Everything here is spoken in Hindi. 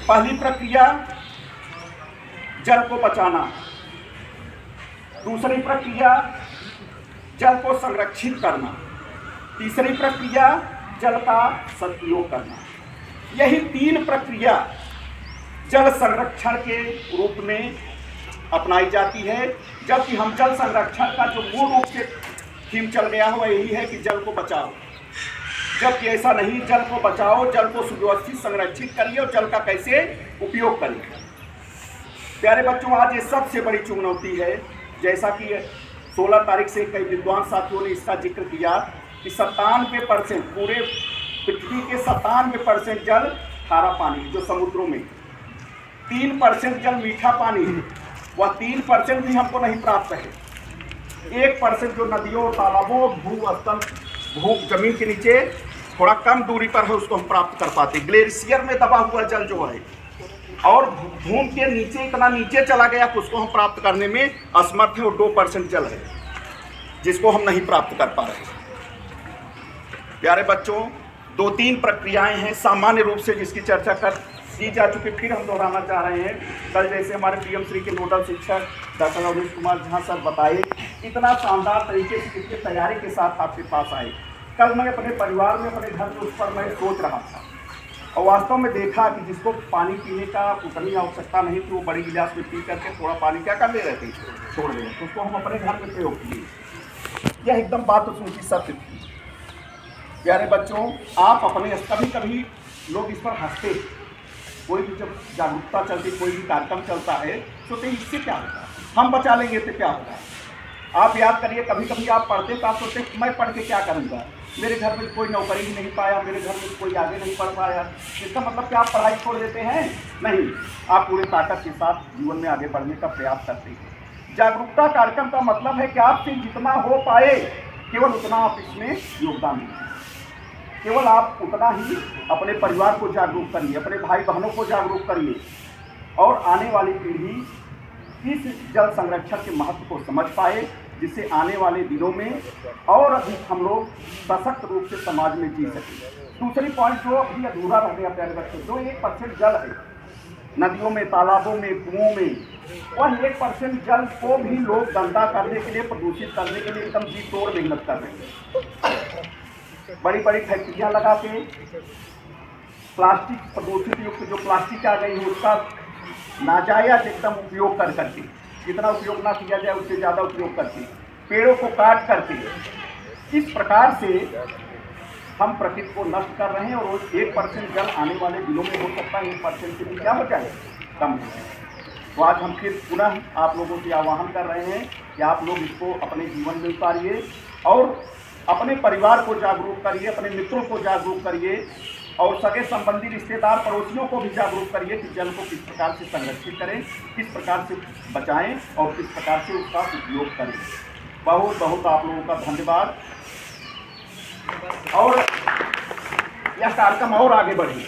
पहली प्रक्रिया जल को बचाना, दूसरी प्रक्रिया जल को संरक्षित करना, तीसरी प्रक्रिया जल का सदुपयोग करना। यही तीन प्रक्रिया जल संरक्षण के रूप में अपनाई जाती है। जबकि हम जल संरक्षण का जो मूल रूप से थीम चल गया है वह यही है कि जल को बचाओ, जबकि ऐसा नहीं। जल को बचाओ, जल को सुव्यवस्थित संरक्षित करिए और जल का कैसे उपयोग करिए। प्यारे बच्चों, आज ये सबसे बड़ी चुनौती है। जैसा कि 16 तारीख से कई विद्वान साथियों ने इसका जिक्र किया कि 97% पूरे पृथ्वी के 97% जल खारा पानी जो समुद्रों में, 3% जल मीठा पानी है, वह 3% भी हमको नहीं प्राप्त है। 1% जो नदियों, तालाबों, भूस्थल, भू जमीन के नीचे थोड़ा कम दूरी पर है उसको हम प्राप्त कर पाते। ग्लेशियर में दबा हुआ जल जो है और भूमि के नीचे इतना नीचे चला गया कि उसको हम प्राप्त करने में असमर्थ है। और 2% जल है जिसको हम नहीं प्राप्त कर पा रहे। प्यारे बच्चों, 2-3 प्रक्रियाएं हैं सामान्य रूप से जिसकी चर्चा कर की जा चुकी, फिर हम दोहराना चाह रहे हैं। कल जैसे हमारे पीएम श्री के नोडल शिक्षक डॉक्टर अवनीश कुमार झा सर बताए, इतना शानदार तरीके से कितनी तैयारी के साथ आपके पास आए। कल मैं अपने परिवार में, अपने घर में उस पर मैं सोच रहा था और वास्तव में देखा कि जिसको पानी पीने का उतनी आवश्यकता नहीं थी वो बड़ी गिलास में पी करके थोड़ा पानी क्या कर ले रहे थे, छोड़ दे। तो उसको हम अपने घर में प्रयोग किए। यह एकदम बात उसकी सत्य थी। प्यारे बच्चों, आप अपने कभी लोग इस पर हंसते, कोई भी जब जागरूकता चलती, कोई भी कार्यक्रम चलता है सोचते इससे क्या होगा, हम बचा लेंगे तो क्या होगा। आप याद करिए, कभी आप पढ़ते तो आप सोचते मैं पढ़ के क्या करूँगा, मेरे घर में कोई नौकरी ही नहीं पाया, मेरे घर में कोई आगे नहीं पढ़ पाया। इसका मतलब क्या आप पढ़ाई छोड़ देते हैं? नहीं, आप पूरे ताकत के साथ जीवन में आगे बढ़ने का प्रयास करते हैं। जागरूकता कार्यक्रम का मतलब है कि आपसे जितना हो पाए केवल उतना आप इसमें योगदान दीजिए। केवल आप उतना ही अपने परिवार को जागरूक करिए, अपने भाई बहनों को जागरूक करिए और आने वाली पीढ़ी इस जल संरक्षण के महत्व को समझ पाए, जिससे आने वाले दिनों में और अधिक हम लोग सशक्त रूप से समाज में जी सकें। दूसरी पॉइंट जो अभी अधूरा रह गया प्यारे बच्चों, जो 1% जल है नदियों में, तालाबों में, कुओं में, वह 1% जल को भी लोग गंदा करने के लिए, प्रदूषित करने के लिए एकदम जी तोड़ मेहनत कर रहे हैं। बड़ी बड़ी फैक्ट्रियाँ लगा के प्लास्टिक, प्रदूषित युक्त जो प्लास्टिक आ गई है उसका नाजायज एकदम उपयोग कर करके, जितना उपयोग ना किया जाए उससे ज़्यादा उपयोग करके, पेड़ों को काट करके, इस प्रकार से हम प्रकृति को नष्ट कर रहे हैं। और 1% जल आने वाले दिनों में हो सकता है 1% से भी क्या हो जाए, कम हो जाए। तो आज हम फिर पुनः आप लोगों से आह्वान कर रहे हैं कि आप लोग इसको अपने जीवन में उतारिए और अपने परिवार को जागरूक करिए, अपने मित्रों को जागरूक करिए और सगे संबंधी, रिश्तेदार, पड़ोसियों को भी जागरूक करिए कि जल को किस प्रकार से संरक्षित करें, किस प्रकार से बचाएं और किस प्रकार से उसका उपयोग करें। बहुत बहुत आप लोगों का धन्यवाद और यह कार्यक्रम और आगे बढ़े।